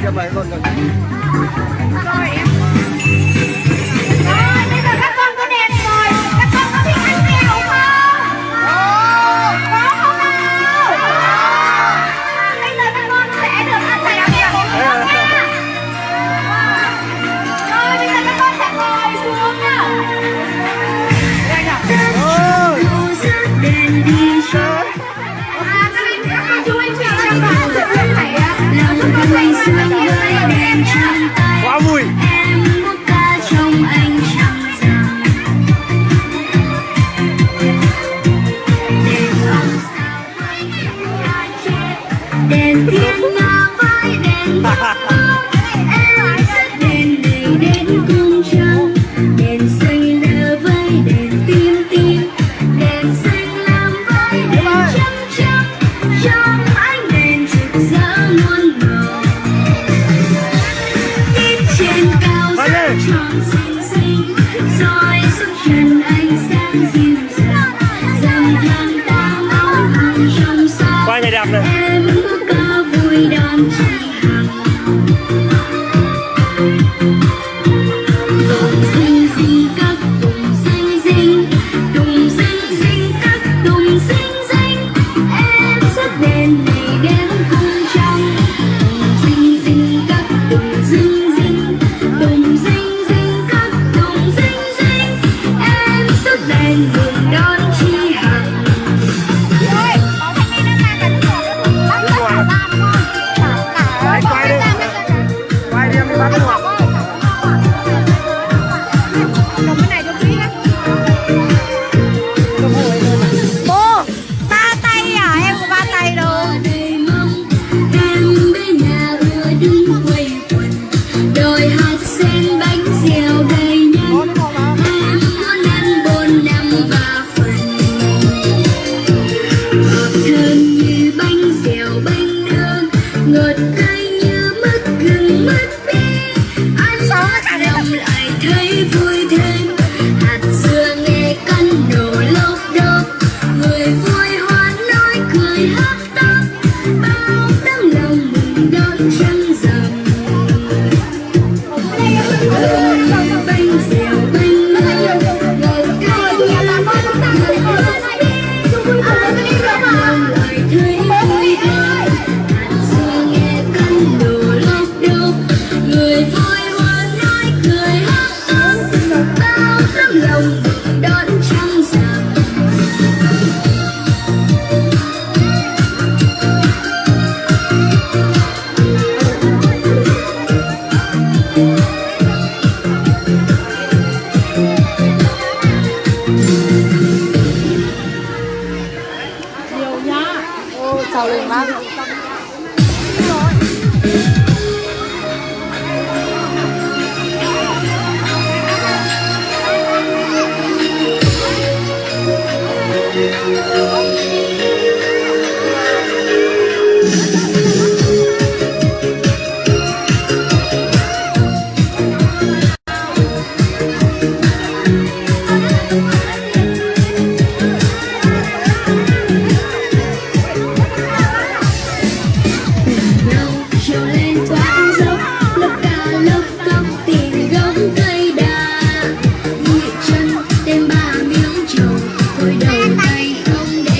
cho mày luôn rồi. Rồi em. Rồi bây giờ các con có đèn rồi, các con có thích ăn kẹo không? Có không nào? Bây giờ các con sẽ được ăn bánh kẹo của con nha. Rồi bây giờ các con sẽ ngồi xuống nha. Đây nhỉ? Các con chú anh chị trong phòng sẽ phải các con phải sướng với đèn trong tay. Quá vui. Em muốn ca trong anh trăng rằm. Đèn ông sao với hoa chết. Đèn thiên nga với đèn đông. Em rất đèn này đến cung trăng. Đèn xanh lơ với đèn tim tim. Đèn xanh lam với đèn trắng trắng. Trong ánh đèn rực rỡ muôn màu. Tít trên cao rất tròn xinh xinh. Soi xuống trần ánh sáng dịu dàng. Dầm tháng tám áo hồng trong sao. Quay này đẹp này. Em bước ca vui đón chị Hằng. Tùng xinh xinh các tùng xinh xinh. Tùng xinh xinh các tùng xinh xinh. Em rất đèn này đến cung trăng. Tùng xinh xinh các tùng xinh xinh. Tùng xinh xinh các tùng xinh xinh. Em rất đèn mừng đón chị Hằng. Ơi, có thanh niên đang làm cái gì? Bắt tất cả ra đúng không? Đấy, quay đi. Quay đi em đi bắt nó. Cầm cái này cho kỹ đấy. Ô, ba tay à? Em có ba tay đâu. Em bên nhà ưa đứng quây quần. Đồi hạt sen bánh xèo đầy nhân. Em muốn ăn 4, 5, 3 phần. Ngọt thơm như bánh xèo bánh nướng. Ngọt cay như mứt gừng mứt bi. Ăn lòng lại thấy vui thêm. Hạt dưa nghe cân nổ lốp đốp. Người vui hoan nói cười hấp tấp. Bao tấm lòng mừng đón trăng rằm. Thơm như bánh xèo bánh nướng. Ngọt cay như mứt gừng mứt bi. Ăn lòng lại thấy vui thêm. Hạt dưa nghe cân nổ lốp đốp. Người vui hoan nói cười hấp tấp. Bao tấm lòng mừng đón trăng rằm. Nhiều nhá. Ô, chào lên bác. Đâu chiều lên thoáng dốc. Lớp ca lớp cóc tìm gốc cây đa. Nhị chân thêm 3 miếng trầu. Hồi đầu tay không để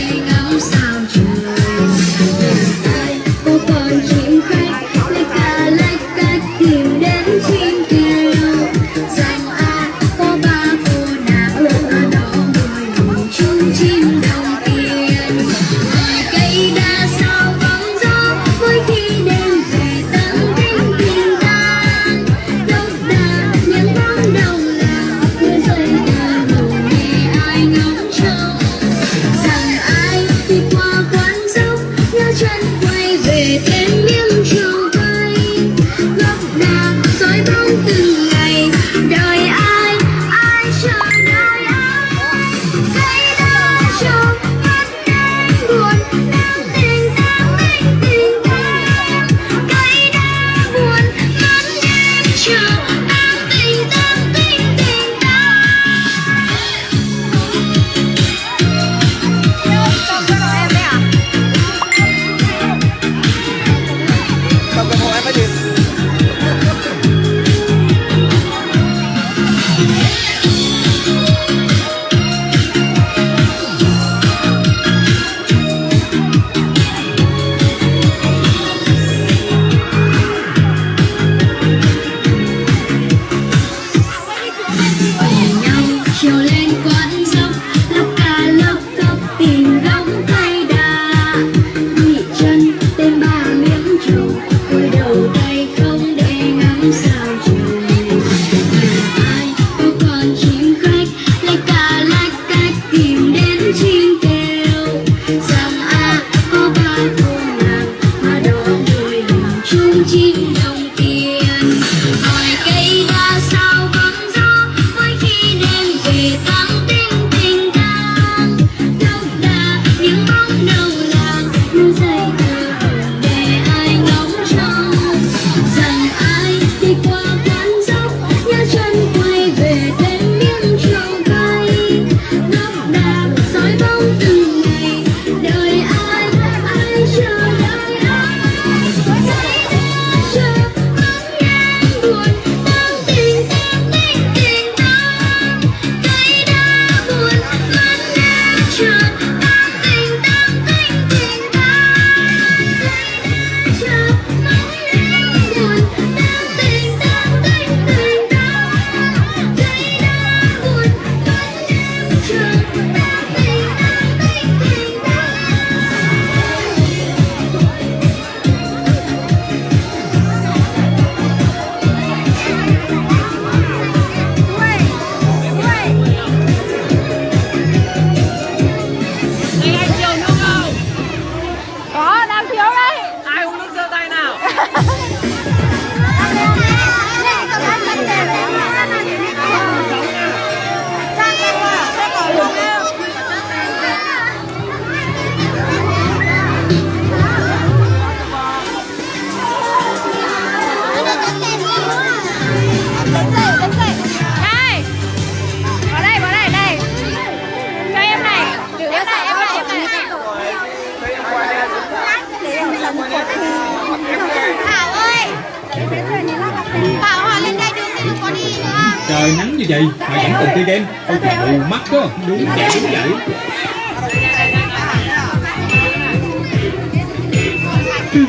Bảo họ lên đây đường đừng có đi nữa. Trời nắng như vậy mà vẫn còn chơi game. Ôi trời mù mắt quá. Đúng vậy, đúng vậy.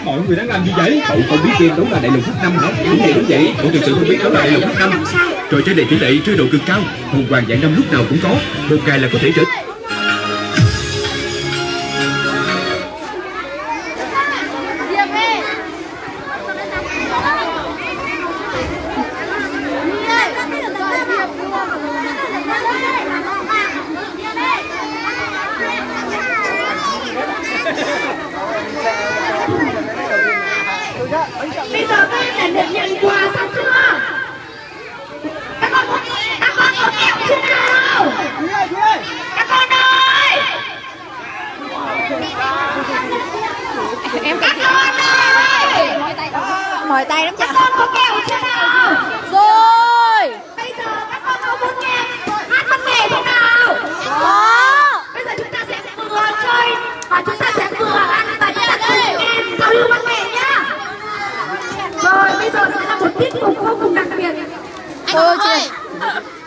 Mọi người đang làm gì vậy? Cậu không biết game đó là đại lục Hắc Năm hả? Đúng vậy. Cậu thực sự không biết đó là đại lục Hắc Năm. Trò chơi này tỷ lệ chơi độ cực cao. Hồn hoàng dạng năm lúc nào cũng có. Một cài là có thể trở. Bây giờ các em đã được nhận quà xong chưa? Các con có kẹo chưa nào? Các con ơi! Các con ơi! Mỏi tay lắm Các chả. con có kẹo chưa nào? Rồi. Bây giờ các con có muốn nghe hát văn nghệ thế nào? Có. Bây giờ chúng ta sẽ vừa chơi và chúng ta sẽ vừa ăn và chúng ta cùng nghe giao lưu văn nghệ nhá. Rồi bây giờ sẽ là một tiết mục vô cùng đặc biệt. Anh ơi.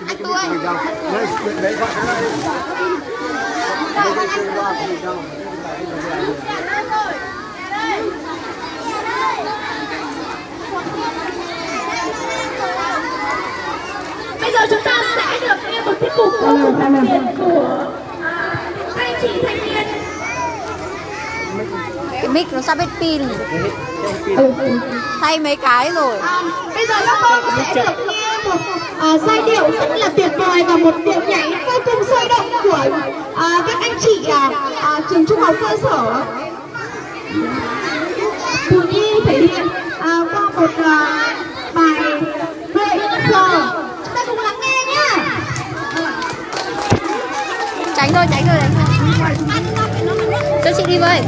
Anh Tú ơi. Bây giờ chúng ta sẽ được nghe một tiết mục vô cùng đặc biệt của các anh chị thanh niên. Cái mic nó sắp hết pin rồi. Thay mấy cái rồi. Bây giờ các con sẽ được nghe một giai điệu rất là tuyệt vời và một điệu nhảy vô cùng sôi động của các anh chị trường trung học cơ sở Phù Nhi thể hiện qua một bài Huệ Giờ. Chúng ta cùng lắng nghe nhá. Tránh thôi, tránh thôi. Cho chị đi với.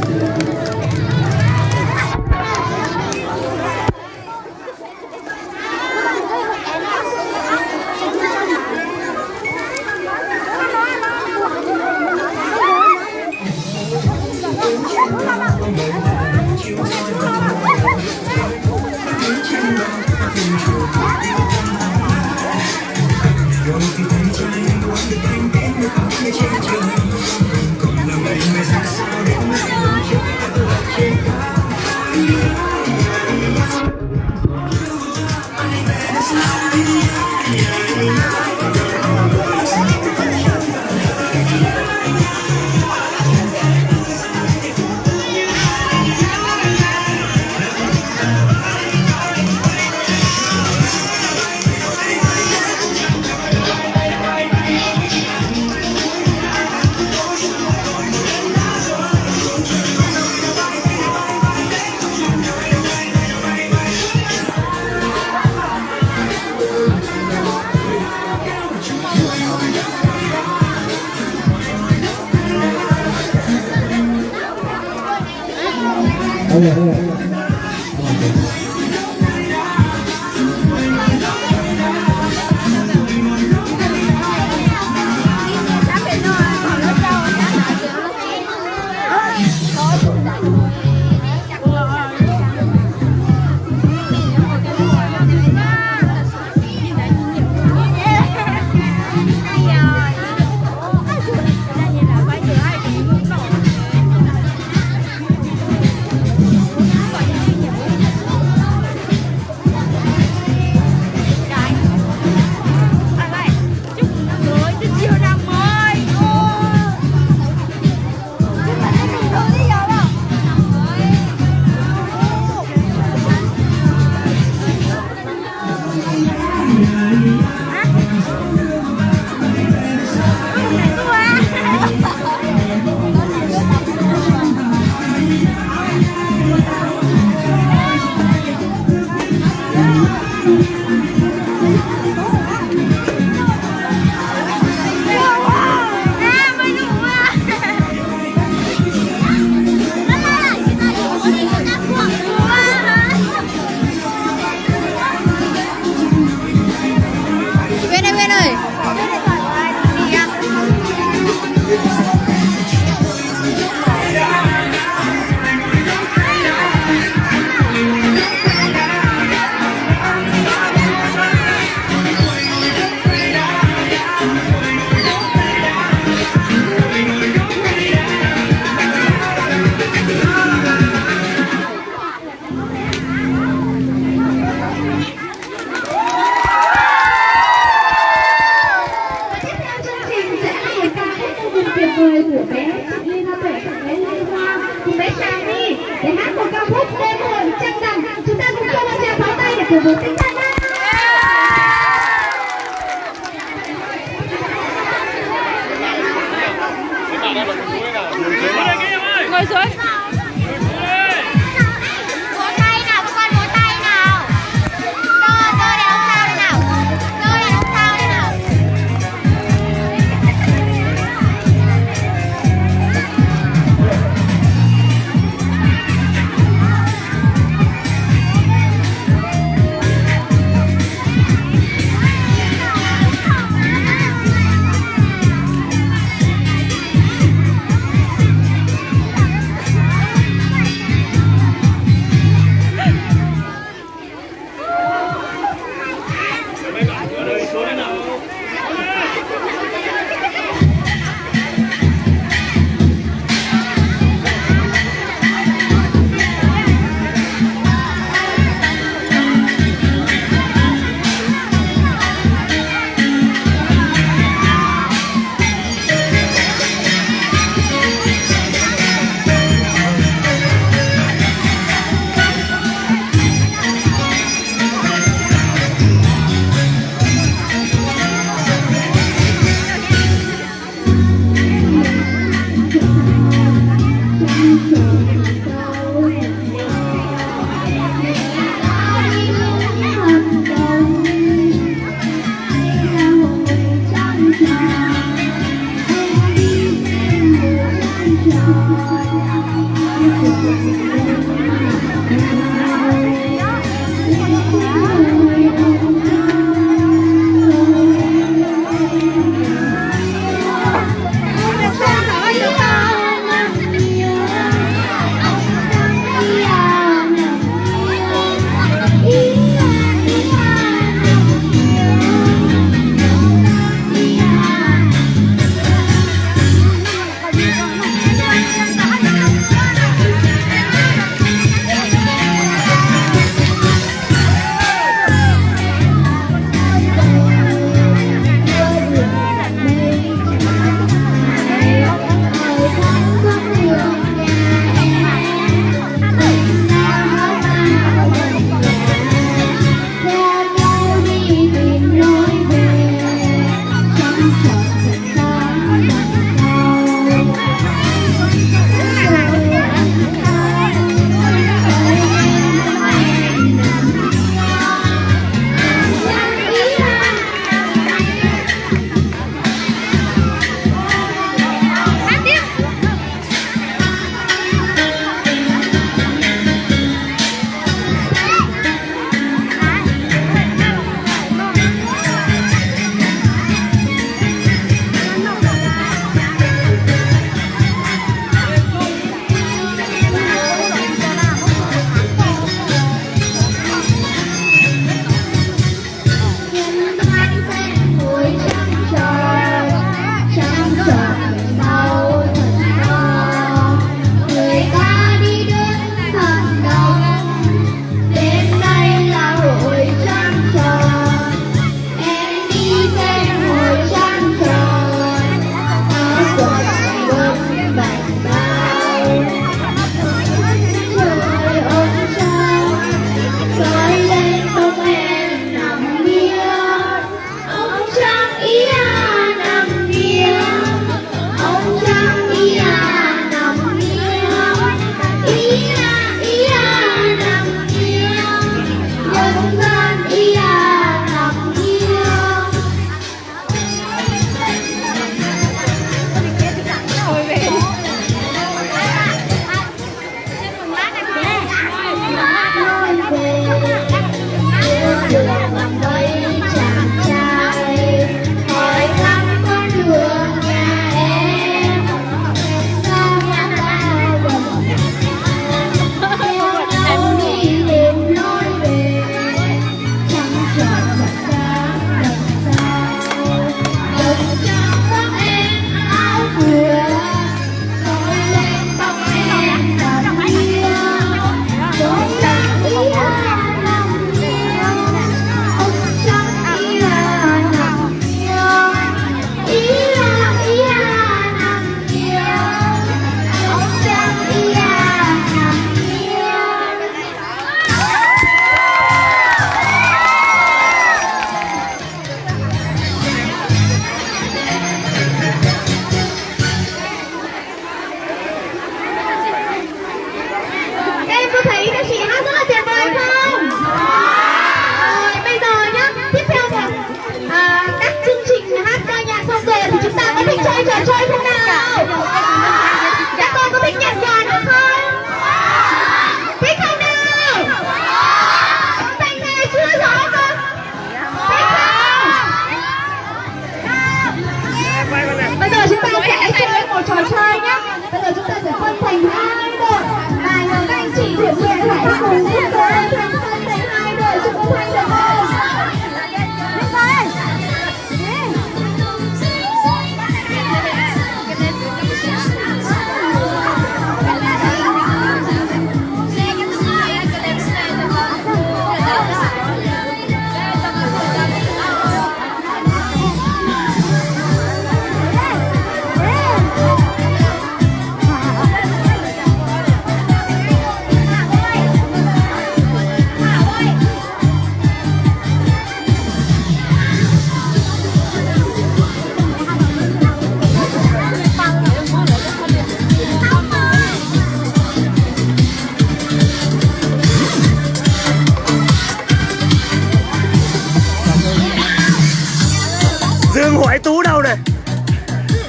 tràng đi để hát một ca khúc đêm hội trăng rằm. Chúng ta cùng cho một tràng pháo tay để cổ vũ tinh thần nhé. Ngồi xuống. Vỗ tay nào các con, vỗ tay nào. Giơ đèn ông sao đây nào. Giơ đèn ông sao đây nào.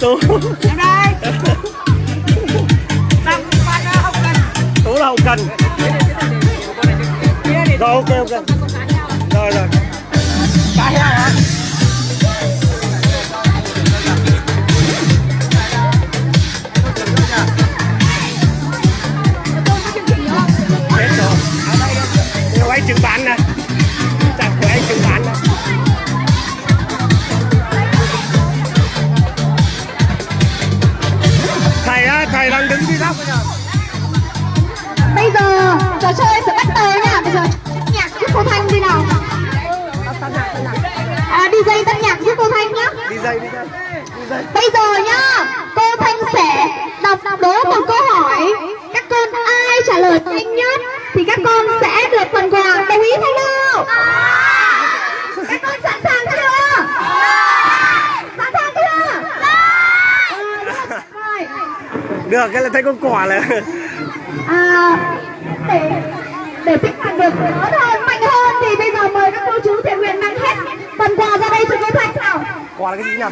Tú. Em đây. Tú là hậu cần. Rồi ok. Rồi. Cá heo hả? Hết rồi. Nhiều anh trừng bán nè. Chẳng của anh trừng bán nè. Thầy đang đứng đi góc. Bây giờ trò chơi sẽ bắt đầu nha. Bây giờ nhạc giúp cô Thanh đi nào. DJ tân nhạc giúp cô Thanh nhá. DJ. Bây giờ nhá, cô Thanh sẽ đọc đố một câu hỏi. Các con ai trả lời nhanh nhất thì các con sẽ được phần quà. Đồng ý không nào? Các con sẵn sàng chưa? Sẵn sàng chưa? Rồi. Được, cái là thấy con quả là để thích hoạt được lớn hơn, mạnh hơn thì bây giờ mời các cô chú thiện nguyện mang hết phần quà ra đây cho cô Thanh nào. quả là cái gì nhỉ?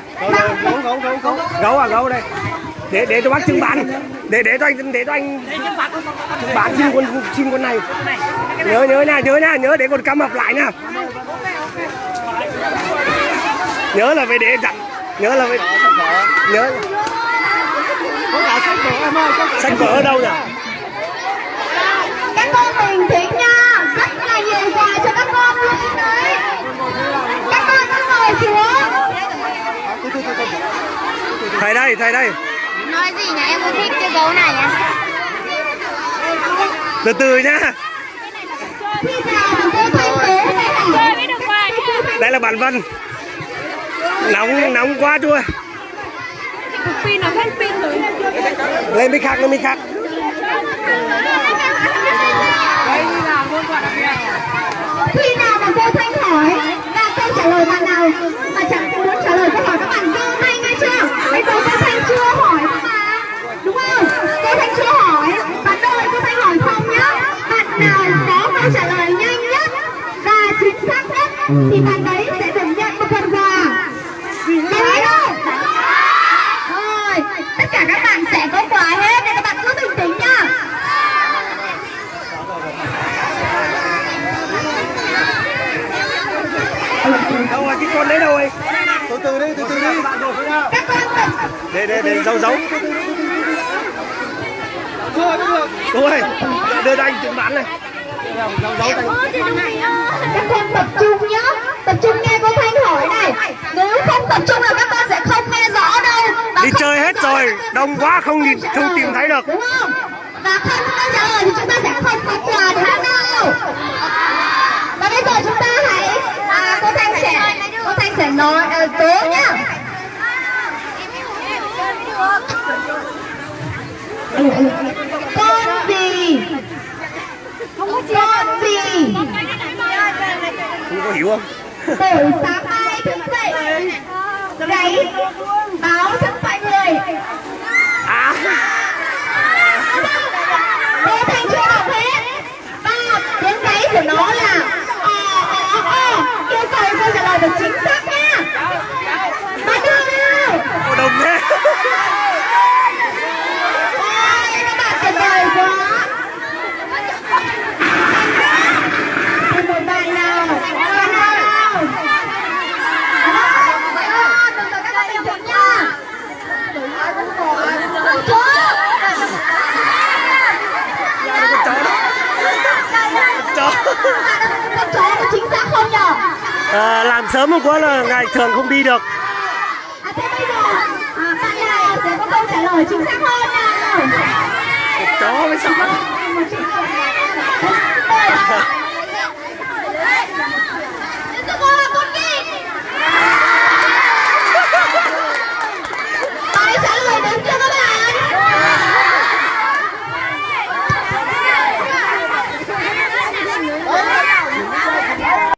Gấu à, gấu đây. Để cho bác trưng bán. Để cho anh bán chim con này. Nhớ để con cắm hợp lại nha. Nhớ là phải để dặn. Nhớ sách vở ở đâu nhỉ? Các con bình tĩnh nha, rất là nhiều quà cho các con luôn đấy. Các con cứ ngồi xuống. Thầy đây. Nói gì nhỉ? Em không thích chơi gấu này nhá. Từ từ nha. Khi nào mà cô Thanh đố này hả? Đây là bạn Vân. Nóng quá chưa? Pin nó hết pin rồi. Lên mic khác. Khi nào mà cô Thanh hỏi và câu trả lời bạn nào mà chẳng muốn trả lời câu hỏi các bạn giơ tay ngay chưa? Bây giờ cô Thanh chưa hỏi các bạn, đúng không? Cô Thanh chưa hỏi, bạn đợi cô Thanh hỏi xong nhá. Bạn nào có câu trả lời nhanh nhất và chính xác nhất thì bạn đấy sẽ được nhận một phần quà. Đồng ý không? Rồi, tất cả các bạn sẽ có quà hết nên các bạn cứ bình tĩnh nhá. Đâu rồi, cái con đấy đâu rồi? Từ từ đi. Các con Để giấu. Rồi, đưa cho anh trứng bán này. Giấu tay. các con tập trung nhá, tập trung nghe cô Thanh hỏi này. Nếu không tập trung là các con sẽ không nghe rõ đâu. Đi chơi hết rồi, đông quá không tìm thấy được. Đúng không? Và không có trả lời thì chúng ta sẽ không có quà đúng không nào? Và bây giờ chúng ta hãy cô Thanh sẽ nói tố nhá. Con gì? Không có hiểu không? Buổi sáng mai thức dậy gáy báo cho mọi người. Cô Thanh chưa đọc hết. Và tiếng gáy của nó là yêu cầu cô trả lời được chính xác nha. Bắt đầu nào. Cô đồng thế. Ôi, các bạn tuyệt vời quá. Thêm một bạn nào. Con chó có chính xác không nhở? Làm sớm hôm qua là ngày thường không đi được. Thế bây giờ bạn nào sẽ có câu trả lời chính xác hơn nào? Chó mới sợ.